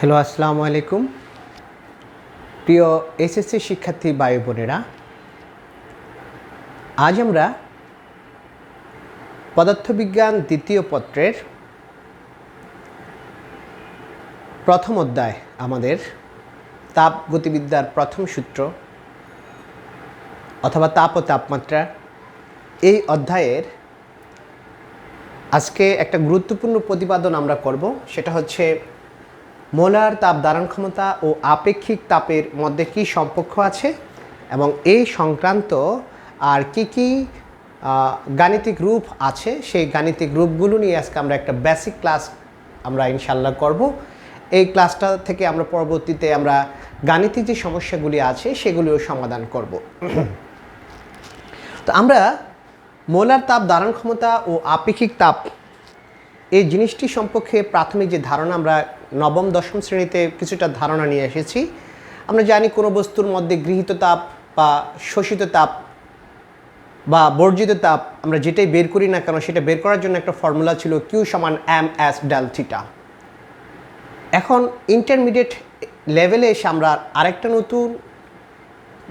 Hello, আসসালামু আলাইকুম। প্রিয় এসএসসি শিক্ষার্থী ভাই বোনেরা, আজ আমরা পদার্থবিজ্ঞান দ্বিতীয় পত্রের প্রথম অধ্যায়, আমাদের তাপগতিবিদ্যার প্রথম সূত্র অথবা তাপ ও তাপমাত্রা, এই অধ্যায়ের আজকে একটা গুরুত্বপূর্ণ প্রতিপাদন আমরা করব। সেটা হচ্ছে মোলার তাপ ধারণ ক্ষমতা ও আপেক্ষিক তাপের মধ্যে কী সম্পর্ক আছে এবং এই সংক্রান্ত আর কি গাণিতিক রূপ আছে, সেই গাণিতিক রূপগুলো নিয়ে আজকে আমরা একটা বেসিক ক্লাস আমরা ইনশাল্লাহ করব। এই ক্লাসটা থেকে আমরা পরবর্তীতে আমরা গাণিতিক যে সমস্যাগুলি আছে সেগুলিও সমাধান করব। তো আমরা মোলার তাপ ধারণ ক্ষমতা ও আপেক্ষিক তাপ এই জিনিসটি সম্পর্কে প্রাথমিক যে ধারণা, আমরা নবম দশম শ্রেণীতে কিছুটা ধারণা নিয়ে এসেছি। আমরা জানি কোনো বস্তুর মধ্যে গৃহীত তাপ বা শোষিত তাপ বা বর্জিত তাপ আমরা যেটাই বের করি না কেন, সেটা বের করার জন্য একটা ফর্মুলা ছিল কিউ সমান ms ডেল থিটা। এখন ইন্টারমিডিয়েট লেভেলে এসে আমরা আরেকটা নতুন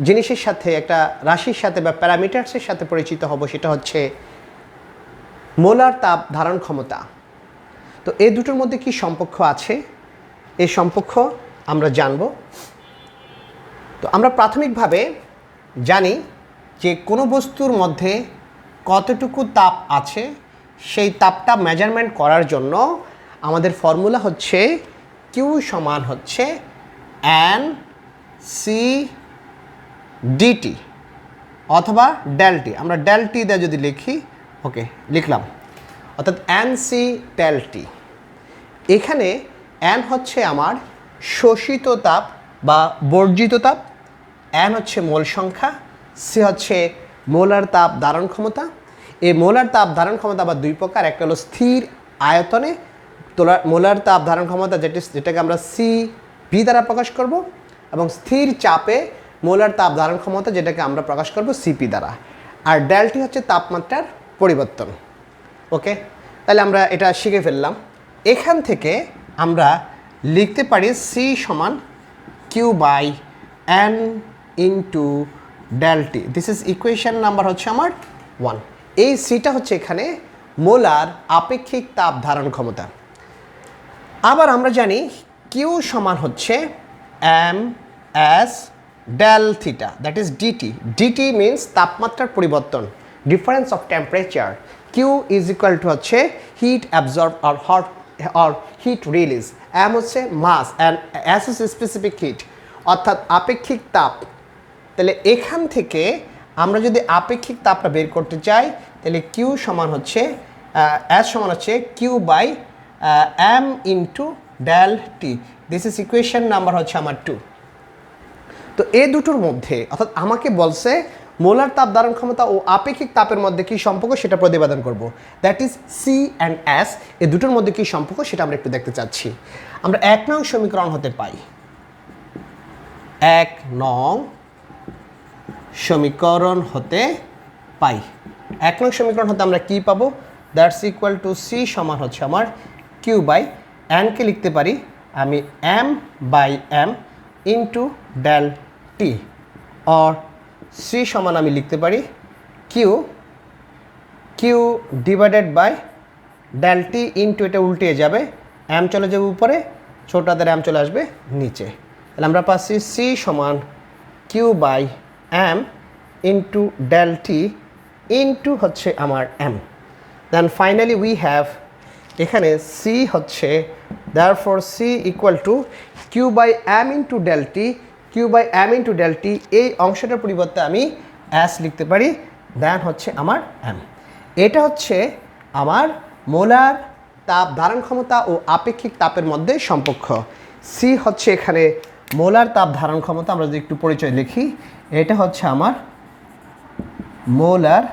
জিনিসের সাথে, একটা রাশির সাথে বা প্যারামিটার্সের সাথে পরিচিত হব, সেটা হচ্ছে মোলার তাপ ধারণ ক্ষমতা। তো এই দুটোর মধ্যে কি সম্পর্ক আছে, এই সম্পর্ক আমরা জানব। তো আমরা প্রাথমিকভাবে জানি যে কোনো বস্তুর মধ্যে কতটুকু তাপ আছে, সেই তাপটা মেজারমেন্ট করার জন্য আমাদের ফর্মুলা হচ্ছে কিউ সমান হচ্ছে এন সি ডিটি অথবা ডেল টি। আমরা ডেল টি দিয়ে যদি লিখি, ওকে লিখলাম, অর্থাৎ এন সি ডেল টি। এখানে এন হচ্ছে আমার শোষিত তাপ বা বর্জিত তাপ, এন হচ্ছে মোল সংখ্যা, সি হচ্ছে মোলার তাপ ধারণ ক্ষমতা। এই মোলার তাপ ধারণ ক্ষমতা আবার দুই প্রকার, একটা হলো স্থির আয়তনে মোলার তাপ ধারণ ক্ষমতা, যেটাকে আমরা সি ভি দ্বারা প্রকাশ করব, এবং স্থির চাপে মোলার তাপ ধারণ ক্ষমতা, যেটাকে আমরা প্রকাশ করব সিপি দ্বারা। আর ডেলটি হচ্ছে তাপমাত্রার পরিবর্তন। ওকে, তাহলে আমরা এটা শিখে ফেললাম। এখান থেকে আমরা লিখতে পারি সি সমান Q by N into del T. This is equation number হচ্ছে আমার 1। এই সিটা হচ্ছে এখানে মোলার আপেক্ষিক তাপ ধারণ ক্ষমতা। আবার আমরা জানি কিউ সমান হচ্ছে M S del theta, that is DT. DT means তাপমাত্রার পরিবর্তন, difference of temperature. Q is equal to হচ্ছে হিট অ্যাবজর্ব আর হিট রিলিজ। এম হচ্ছে mass and S is specific heat, অর্থাৎ আপেক্ষিক তাপ। তাহলে এখান থেকে আমরা যদি আপেক্ষিক তাপটা বের করতে চাই, তাহলে কিউ সমান হচ্ছে এস সমান হচ্ছে Q by M into del T. This is equation number হচ্ছে আমার 2। তো এই দুটোর মধ্যে, অর্থাৎ আমাকে বলছে মোলার তাপ ধারণ ক্ষমতা ও আপেক্ষিক তাপের মধ্যে কী সম্পর্ক সেটা প্রতিপাদন করব। That is C and S, এই দুটোর মধ্যে কী সম্পর্ক সেটা আমরা একটু দেখতে চাচ্ছি। আমরা 1 নং সমীকরণ হতে পাই, 1 নং সমীকরণ হতে পাই। 1 নং সমীকরণ হতে আমরা কী পাবো? দ্যাটস ইকুয়াল টু সি সমান হচ্ছে আমার কিউ বাই এনকে লিখতে পারি আমি M by M into del T, or C সমান আমি লিখতে পারি Q divided by del T into, এটা উল্টে যাবে, এম চলে যাবে উপরে, ছোটাদের এম চলে আসবে নিচে। তাহলে আমরা পাচ্ছি সি সমান Q by M into del T into হচ্ছে আমার M. Then finally we have, এখানে সি হচ্ছে therefore C equal to Q by M into del T, Q by M into del T, এই অংশটার পরিবর্তে আমি এস লিখতে পারি, দেন হচ্ছে আমার এম। এটা হচ্ছে আমার মোলার তাপ ধারণ ক্ষমতা ও আপেক্ষিক তাপের মধ্যে সম্পর্ক। সি হচ্ছে এখানে মোলার তাপ ধারণ ক্ষমতা, আমরা যদি একটু পরিচয় লিখি, এটা হচ্ছে আমার মোলার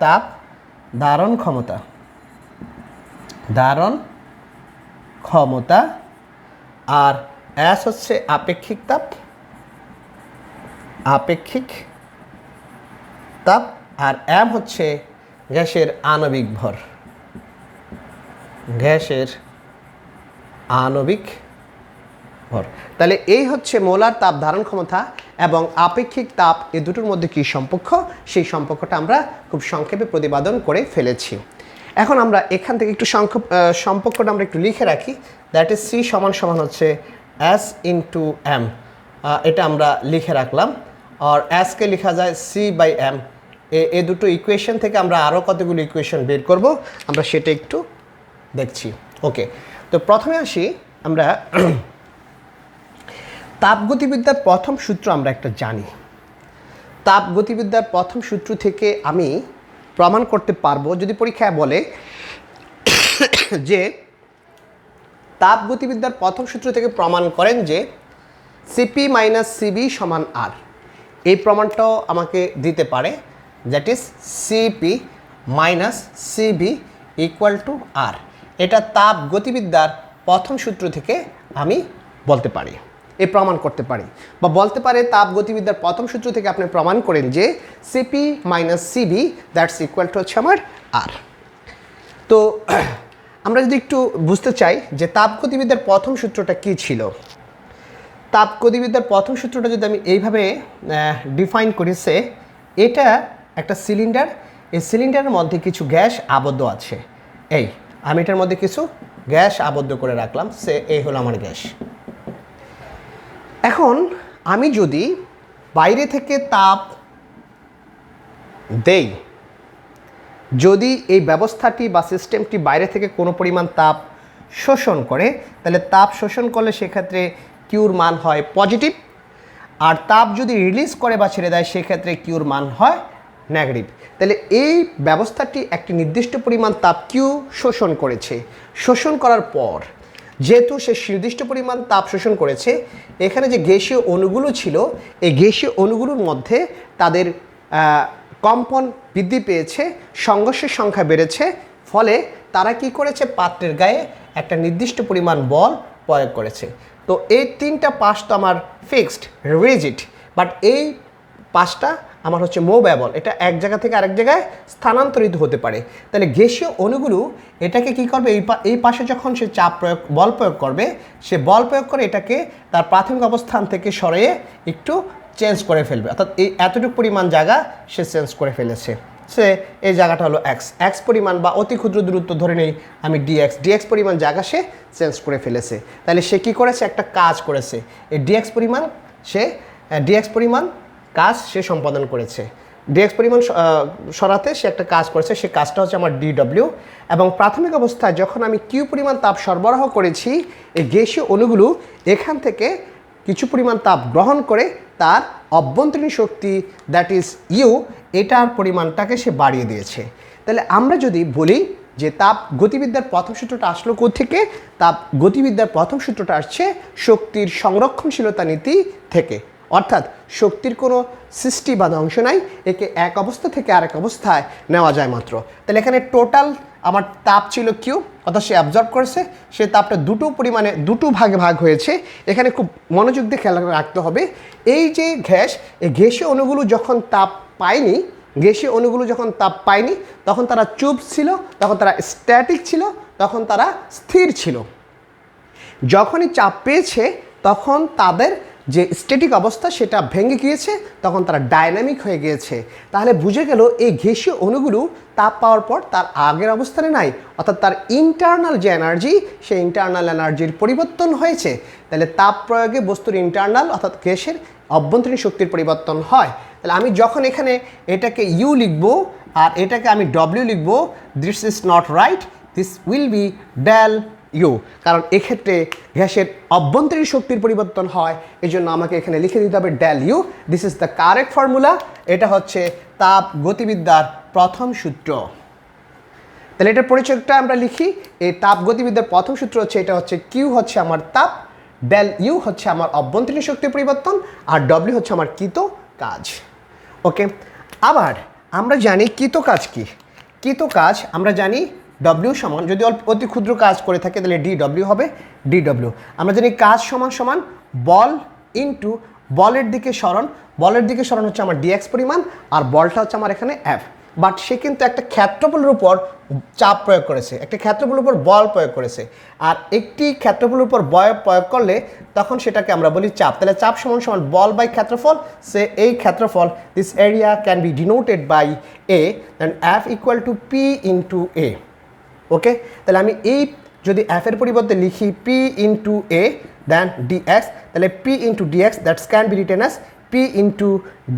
তাপ ধারণ ক্ষমতা, আর এস হচ্ছে আপেক্ষিক তাপ, আর এম হচ্ছে গ্যাসের আণবিক ভর, গ্যাসের আণবিক তাহলে এই হচ্ছে মোলার তাপ ধারণ ক্ষমতা এবং আপেক্ষিক তাপ এই দুটোর মধ্যে কী সম্পর্ক, সেই সম্পর্কটা আমরা খুব সংক্ষেপে প্রতিপাদন করে ফেলেছি। এখন আমরা এখান থেকে একটু সম্পর্কটা আমরা একটু লিখে রাখি, দ্যাট ইজ সি সমান সমান হচ্ছে এস ইন্টু এম, এটা আমরা লিখে রাখলাম। আর এসকে লেখা যায় সি বাই এম। এই দুটো ইকুয়েশন থেকে আমরা আরও কতগুলো ইকুয়েশন বের করব, আমরা সেটা একটু দেখছি। ওকে, তো প্রথমে আসি আমরা তাপগতিবিদ্যার প্রথম সূত্র আমরা একটা জানি। তাপগতিবিদ্যার প্রথম সূত্র থেকে আমি প্রমাণ করতে পারবো, যদি পরীক্ষায় বলে যে তাপগতিবিদ্যার প্রথম সূত্র থেকে প্রমাণ করেন যে সিপি মাইনাস সিবি সমান আর, এই প্রমাণটাও আমাকে দিতে পারে, that is CP minus CV equal to R. এটা তাপগতিবিদ্যার প্রথম সূত্র থেকে আমি বলতে পারি, এই প্রমাণ করতে পারি, বা বলতে পারে তাপগতিবিদ্যার প্রথম সূত্র থেকে আপনি প্রমাণ করেন যে CP minus CV that's equal to হচ্ছে আমার আর। তো আমরা যদি একটু বুঝতে চাই যে তাপগতিবিদ্যার প্রথম সূত্রটা কী ছিল, তাপগতিবিদ্যার প্রথম সূত্রটা যদি আমি এইভাবে ডিফাইন করি, সে এটা একটা সিলিন্ডার, এই সিলিন্ডারের মধ্যে কিছু গ্যাস আবদ্ধ আছে, এই আমি এটার মধ্যে কিছু গ্যাস আবদ্ধ করে রাখলাম, সে এই হলো আমার গ্যাস। এখন আমি যদি বাইরে থেকে তাপ দেই, যদি এই ব্যবস্থাটি বা সিস্টেমটি বাইরে থেকে কোনো পরিমাণ তাপ শোষণ করে, তাহলে তাপ শোষণ করলে সেক্ষেত্রে কিউর মান হয় পজিটিভ, আর তাপ যদি রিলিজ করে বা ছেড়ে দেয় সেক্ষেত্রে কিউর মান হয় নেগেটিভ। তাহলে এই ব্যবস্থাটি একটি নির্দিষ্ট পরিমাণ তাপ কিউ শোষণ করেছে, শোষণ করার পর যেহেতু সে নির্দিষ্ট পরিমাণ তাপ শোষণ করেছে, এখানে যে গ্যাসীয় অণুগুলো ছিল, এই গ্যাসীয় অণুগুলোর মধ্যে তাদের কম্পন বৃদ্ধি পেয়েছে, সংঘর্ষের সংখ্যা বেড়েছে, ফলে তারা কি করেছে, পাত্রের গায়ে একটা নির্দিষ্ট পরিমাণ বল প্রয়োগ করেছে। তো এই তিনটা পাশ তো আমার ফিক্সড রিজিড, বাট এই পাশটা আমার হচ্ছে মুভেবল, এটা এক জায়গা থেকে আরেক জায়গায় স্থানান্তরিত হতে পারে। তাহলে গ্যাসীয় অণুগুলো এটাকে কি করবে, এই পাশে যখন সে বল প্রয়োগ করবে, সে বল প্রয়োগ করে এটাকে তার প্রাথমিক অবস্থান থেকে সরিয়ে একটু চেঞ্জ করে ফেলবে, অর্থাৎ এই এতটুকু পরিমাণ জায়গা সে চেঞ্জ করে ফেলেছে, সে এই জায়গাটা হলো এক্স পরিমাণ, বা অতি ক্ষুদ্র দূরত্ব ধরে নেই আমি ডিএক্স পরিমাণ জায়গা সে চেঞ্জ করে ফেলেছে। তাহলে সে কি করেছে, একটা কাজ করেছে, এই ডিএক্স পরিমাণ কাজ সে সম্পাদন করেছে, ডিএক্স পরিমাণ সরাতে সে একটা কাজ করেছে, সে কাজটা হচ্ছে আমার ডিডব্লিউ। এবং প্রাথমিক অবস্থায় যখন আমি কিউ পরিমাণ তাপ সরবরাহ করেছি, এই গ্যাসীয় অণুগুলো এখান থেকে কিছু পরিমাণ তাপ গ্রহণ করে তার অভ্যন্তরীণ শক্তি দ্যাট ইজ ইউ, এটার পরিমাণটাকে সে বাড়িয়ে দিয়েছে। তাহলে আমরা যদি বলি যে তাপ গতিবিদ্যার প্রথম সূত্রটা আসলো কোত্থেকে, তাপ গতিবিদ্যার প্রথম সূত্রটা আসছে শক্তির সংরক্ষণশীলতা নীতি থেকে, অর্থাৎ শক্তির কোনো সৃষ্টি বা ধ্বংস নাই, একে এক অবস্থা থেকে আরেক অবস্থায় নেওয়া যায় মাত্র। তাহলে এখানে টোটাল আমার তাপ ছিল কিউ, অর্থাৎ সে অ্যাবজর্ব করেছে, সে তাপটা দুটো ভাগে ভাগ হয়েছে। এখানে খুব মনোযোগ দিয়ে খেয়াল রাখতে হবে, এই যে গ্যাস, এই গ্যাসীয় অণুগুলো যখন তাপ পায়নি, তখন তারা চুপ ছিল, তখন তারা স্ট্যাটিক ছিল, তখন তারা স্থির ছিল। যখনই চাপ পেয়েছে তখন তাদের যে স্ট্যাটিক অবস্থা সেটা ভেঙে গিয়েছে, তখন তারা ডায়নামিক হয়ে গিয়েছে। তাহলে বুঝে গেল এই গ্যাসীয় অণুগুলো তাপ পাওয়ার পর তার আগের অবস্থানে নাই, অর্থাৎ তার ইন্টারনাল যে এনার্জি, সেই ইন্টারনাল এনার্জির পরিবর্তন হয়েছে। তাহলে তাপ প্রয়োগে বস্তুর ইন্টারনাল অর্থাৎ গ্যাসের অভ্যন্তরীণ শক্তির পরিবর্তন হয়। তাহলে আমি যখন এখানে এটাকে ইউ লিখবো আর এটাকে আমি ডব্লিউ লিখবো, this is not right, this will be del U, কারণ এক্ষেত্রে গ্যাসের অভ্যন্তরীণ শক্তির পরিবর্তন হয়, এই জন্য আমাকে এখানে লিখে দিতে হবে del U. This is the correct formula. এটা হচ্ছে তাপ গতিবিদ্যার প্রথম সূত্র। তাহলে এটার পরিচয়টা আমরা লিখি, এই তাপ গতিবিদ্যার প্রথম সূত্র হচ্ছে, এটা হচ্ছে কিউ হচ্ছে আমার তাপ, ডেল ইউ হচ্ছে আমার অভ্যন্তরীণ শক্তির পরিবর্তন, আর ডব্লিউ হচ্ছে আমার কৃত কাজ। ওকে, আবার আমরা জানি কৃত কাজ কি। কৃত কাজ আমরা জানি ডব্লিউ সমান, যদি অতি ক্ষুদ্র কাজ করে থাকে তাহলে ডিডব্লিউ হবে ডিডব্লিউ। আমরা জানি কাজ সমান বল ইন্টু বলের দিকে সরণ হচ্ছে আমার ডিএক্স পরিমাণ, আর বলটা হচ্ছে আমার এখানে এফ। বাট সে কিন্তু একটা ক্ষেত্রফলের উপর চাপ প্রয়োগ করেছে, একটা ক্ষেত্রফলের উপর বল প্রয়োগ করেছে। আর একটি ক্ষেত্রফলের উপর বল প্রয়োগ করলে তখন সেটাকে আমরা বলি চাপ। তাহলে চাপ সমান সমান বল বাই ক্ষেত্রফল। সে এই ক্ষেত্রফল, this area can be denoted by A, then F equal to P into A. Okay, তাহলে আমি এই যদি এফ এর পরিবর্তে লিখি P into A then DX, তাহলে P into DX that's can be written as P into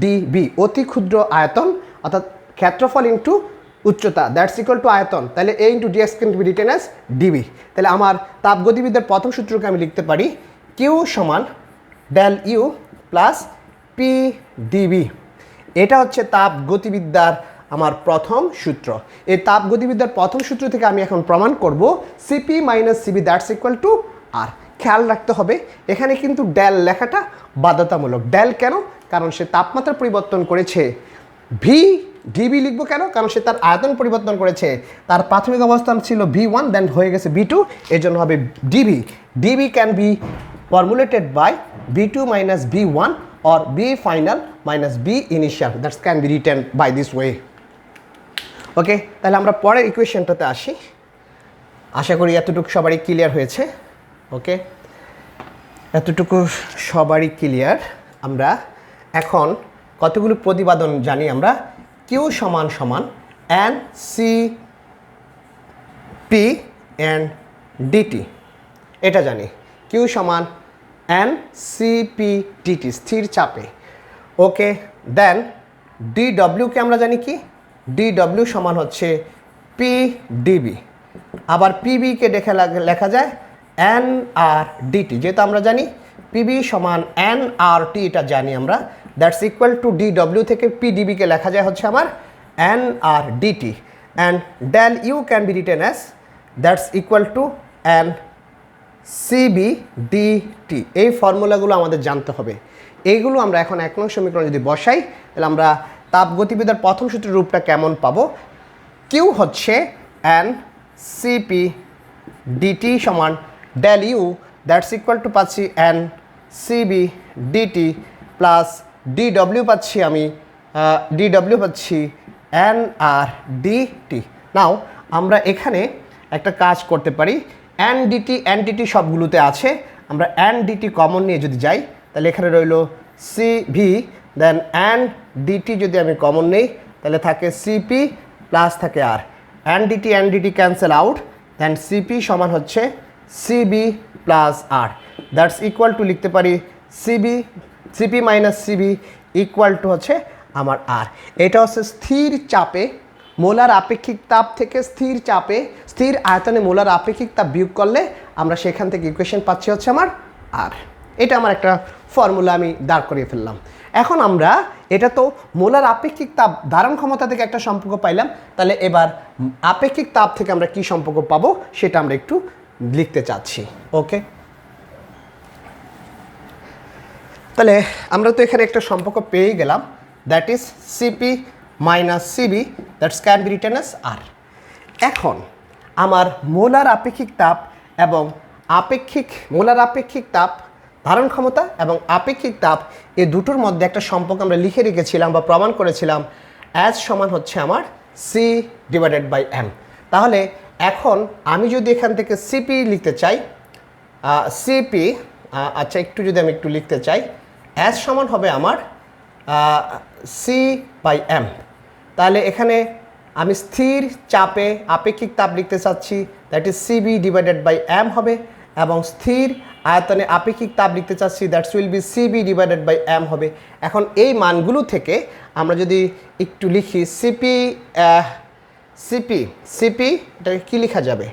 DV, অতি ক্ষুদ্র আয়তন অর্থাৎ ক্ষেত্রফল ইন্টু উচ্চতা, দ্যাটস ইকুয়াল টু আয়তন। তাহলে A into DX can be written as DV. তাহলে আমার তাপগতিবিদ্যার প্রথম সূত্রকে আমি লিখতে পারি কিউ সমান del U plus P DV. এটা হচ্ছে তাপগতিবিদ্যার আমার প্রথম সূত্র। এই তাপগতিবিদ্যার প্রথম সূত্র থেকে আমি এখন প্রমাণ করব CP minus CV that's equal to R. খেয়াল রাখতে হবে এখানে কিন্তু ডেল লেখাটা বাধ্যতামূলক। ডেল কেন? কারণ সে তাপমাত্রা পরিবর্তন করেছে। ভি ডিবি লিখবো কেন? কারণ সে তার আয়তন পরিবর্তন করেছে। তার প্রাথমিক অবস্থান ছিল V1, দেন হয়ে গেছে V2, এর জন্য হবে DV. DV can be formulated by V2 minus V1 or B final minus B initial, that can be written by this way. ওকে, তাহলে আমরা পরের ইকুয়েশনটাতে আসি। আশা করি এতটুকু সবারই ক্লিয়ার হয়েছে। ওকে, এতটুকু সবারই ক্লিয়ার। আমরা এখন কতগুলো প্রতিপাদন জানি আমরা। কিউ সমান সমান N C P and DT, এটা জানি। কিউ সমান এন সি পি ডিটি, স্থির চাপে। ওকে, দেন ডি ডব্লিউকে আমরা জানি কি? ডি ডব্লিউ সমান হচ্ছে পি ডিবি। আবার পিবিকে লেখা যায় এন আর ডিটি, যেহেতু আমরা জানি পিবি সমান এন আর টি, এটা জানি আমরা। That's equal to D W থেকে পি ডিবিকে লেখা যায় হচ্ছে আমার N R DT. And del U can be written as that's equal to N CV DT. এই ফর্মুলাগুলো আমাদের জানতে হবে। এইগুলো আমরা এখন 1 নং সমীকরণ যদি বসাই তাহলে আমরা তাপগতিবিদ্যার প্রথম সূত্রের রূপটা কেমন পাবো? কিউ হচ্ছে এন সিপি ডিটি সমান del U that's equal to পাচ্ছি N CV DT plus D W পাচ্ছি আমি ডিডব্লিউ পাচ্ছি এন আর ডিটি। নাও আমরা এখানে একটা কাজ করতে পারি। এন ডিটি সবগুলোতে আছে, আমরা এন ডিটি কমন নিয়ে যদি যাই তাহলে এখানে রইল C V, then N DT যদি আমি কমন নেই তাহলে থাকে সিপি প্লাস থাকে R. N DT cancel out, then CP সমান হচ্ছে CV plus R, that's equal to লিখতে পারি CP minus CV equal to হচ্ছে আমার আর। এটা হচ্ছে স্থির চাপে মোলার আপেক্ষিক তাপ থেকে স্থির চাপে স্থির আয়তনে মোলার আপেক্ষিক তাপ বিয়োগ করলে আমরা সেখান থেকে ইকুয়েশন পাচ্ছি হচ্ছে আমার আর। এটা আমার একটা ফর্মুলা আমি দাঁড় করিয়ে ফেললাম। এখন আমরা এটা তো মোলার আপেক্ষিক তাপ ধারণ ক্ষমতা থেকে একটা সম্পর্ক পাইলাম, তাহলে এবার আপেক্ষিক তাপ থেকে আমরা কি সম্পর্ক পাবো সেটা আমরা একটু লিখতে চাচ্ছি। ওকে, তাহলে আমরা তো এখানে একটা সম্পর্ক পেয়ে গেলাম, that is CP minus CV, that's can be written as R. এখন আমার মোলার আপেক্ষিক তাপ এবং মোলার আপেক্ষিক তাপ ধারণ ক্ষমতা এবং আপেক্ষিক তাপ এই দুটোর মধ্যে একটা সম্পর্ক আমরা লিখে রেখেছিলাম বা প্রমাণ করেছিলাম, অ্যাজ সমান হচ্ছে আমার সি ডিভাইডেড বাই এম। তাহলে এখন আমি যদি এখান থেকে সিপি লিখতে চাই, সিপি আচ্ছা একটু যদি আমি একটু লিখতে চাই, অ্যাজ সমান হবে আমার সি বাই এম। তাহলে এখানে আমি স্থির চাপে আপেক্ষিক তাপ লিখতে চাচ্ছি, that is CV divided by M হবে, এবং স্থির আয়তনে আপেক্ষিক তাপ লিখতে চাচ্ছি, that's will be CV divided by M হবে। এখন এই মানগুলো থেকে আমরা যদি একটু লিখি সিপি এটাকে কী লেখা যাবে?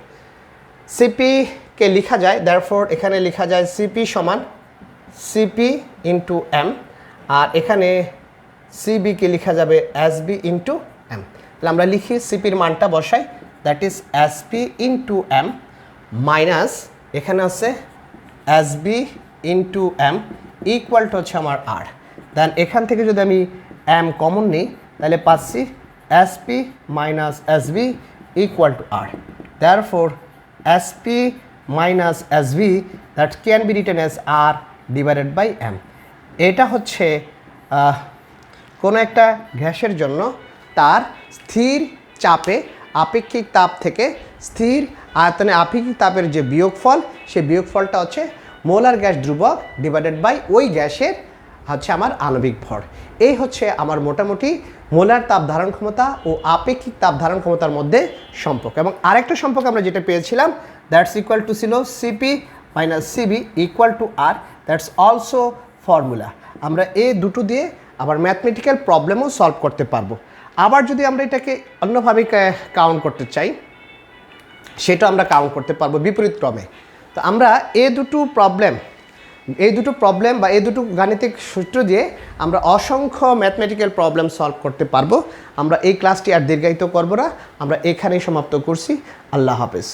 সিপিকে লেখা যায়, দ্যারফোর এখানে লেখা যায় সিপি সমান সিপি ইন্টু এম, আর এখানে সিবিকে লেখা যাবে এসবি ইন্টু এম। তাহলে আমরা লিখি সিপির মানটা বসাই, that is SP into M minus এখানে আছে SV into M equal to হচ্ছে আমার আর। দেন এখান থেকে যদি আমি এম কমন নিই তাহলে পাচ্ছি SP minus SV equal to R. Therefore SP minus SV that can be written as R divided by M. এটা হচ্ছে কোনো একটা গ্যাসের জন্য তার স্থির চাপে আপেক্ষিক তাপ থেকে স্থির আয়তনে আপেক্ষিক তাপের যে বিয়োগফল, সেই বিয়োগফলটা হচ্ছে মোলার গ্যাস ধ্রুবক ডিভাইডেড বাই ওই গ্যাসের হচ্ছে আমার আণবিক ভর। এই হচ্ছে আমার মোটামুটি মোলার তাপ ধারণ ক্ষমতা ও আপেক্ষিক তাপ ধারণ ক্ষমতার মধ্যে সম্পর্ক। এবং আরেকটা সম্পর্ক আমরা যেটা পেয়েছিলাম, দ্যাটস ইকুয়াল টু ছিল CP minus CV equal to R, that's also formula. আমরা এই দুটো দিয়ে আবার ম্যাথমেটিক্যাল প্রবলেমও সলভ করতে পারবো। আবার যদি আমরা এটাকে অন্যভাবে কাউন্ট করতে চাই, সেটা আমরা কাউন্ট করতে পারবো বিপরীত ক্রমে। তো আমরা এই দুটো প্রবলেম বা এই দুটো গাণিতিক সূত্র দিয়ে আমরা অসংখ্য ম্যাথমেটিক্যাল প্রবলেম সলভ করতে পারবো। আমরা এই ক্লাসটি আর দীর্ঘায়িত করবো না, আমরা এখানেই সমাপ্ত করছি। আল্লাহ হাফেজ।